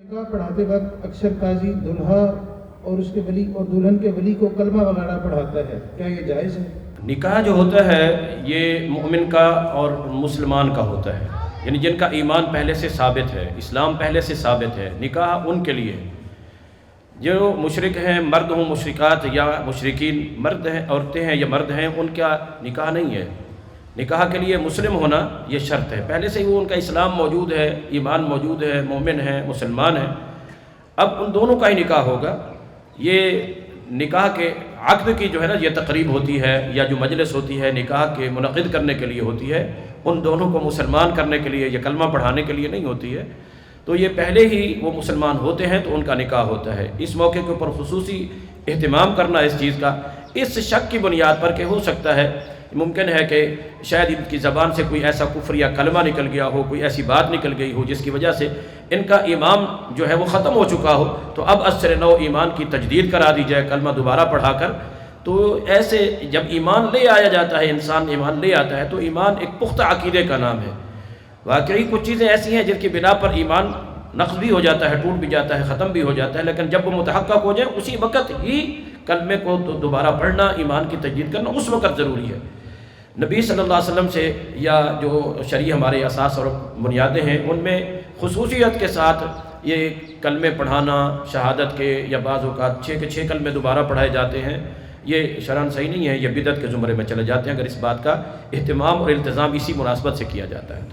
نکاح پڑھاتے وقت اکثر قاضی دلہا اور اس کے ولی اور دلہن کے ولی کو کلمہ وغیرہ پڑھاتا ہے، کیا یہ جائز ہے؟ نکاح جو ہوتا ہے یہ مومن کا اور مسلمان کا ہوتا ہے، یعنی جن کا ایمان پہلے سے ثابت ہے، اسلام پہلے سے ثابت ہے، نکاح ان کے لیے۔ جو مشرک ہیں، مرد ہوں مشرکات یا مشرکین، مرد ہیں عورتیں ہیں یا مرد ہیں، ان کا نکاح نہیں ہے۔ نکاح کے لیے مسلم ہونا یہ شرط ہے، پہلے سے ہی وہ ان کا اسلام موجود ہے، ایمان موجود ہے، مومن ہے، مسلمان ہے۔ اب ان دونوں کا ہی نکاح ہوگا۔ یہ نکاح کے عقد کی جو ہے نا یہ تقریب ہوتی ہے یا جو مجلس ہوتی ہے نکاح کے منعقد کرنے کے لیے ہوتی ہے، ان دونوں کو مسلمان کرنے کے لیے یا کلمہ پڑھانے کے لیے نہیں ہوتی ہے۔ تو یہ پہلے ہی وہ مسلمان ہوتے ہیں تو ان کا نکاح ہوتا ہے۔ اس موقع کے اوپر خصوصی اہتمام کرنا اس چیز کا، اس شک کی بنیاد پر کہ ہو سکتا ہے، ممکن ہے کہ شاید ان کی زبان سے کوئی ایسا کفر یا کلمہ نکل گیا ہو، کوئی ایسی بات نکل گئی ہو جس کی وجہ سے ان کا ایمان جو ہے وہ ختم ہو چکا ہو، تو اب ازسر نو ایمان کی تجدید کرا دی جائے کلمہ دوبارہ پڑھا کر۔ تو ایسے جب ایمان لے آیا جاتا ہے، انسان ایمان لے آتا ہے، تو ایمان ایک پختہ عقیدے کا نام ہے۔ واقعی کچھ چیزیں ایسی ہیں جن کی بنا پر ایمان نقض بھی ہو جاتا ہے، ٹوٹ بھی جاتا ہے، ختم بھی ہو جاتا ہے، لیکن جب وہ متحقق ہو جائیں اسی وقت ہی کلمے کو دوبارہ پڑھنا، ایمان کی تجدید کرنا اس وقت ضروری ہے۔ نبی صلی اللہ علیہ وسلم سے یا جو شرعی ہمارے اساس اور بنیادیں ہیں ان میں خصوصیت کے ساتھ یہ کلمے پڑھانا شہادت کے یا بعض اوقات 6 کے 6 کلمے دوبارہ پڑھائے جاتے ہیں، یہ شرعاً صحیح نہیں ہے، یہ بدعت کے زمرے میں چلے جاتے ہیں اگر اس بات کا اہتمام اور التزام اسی مناسبت سے کیا جاتا ہے۔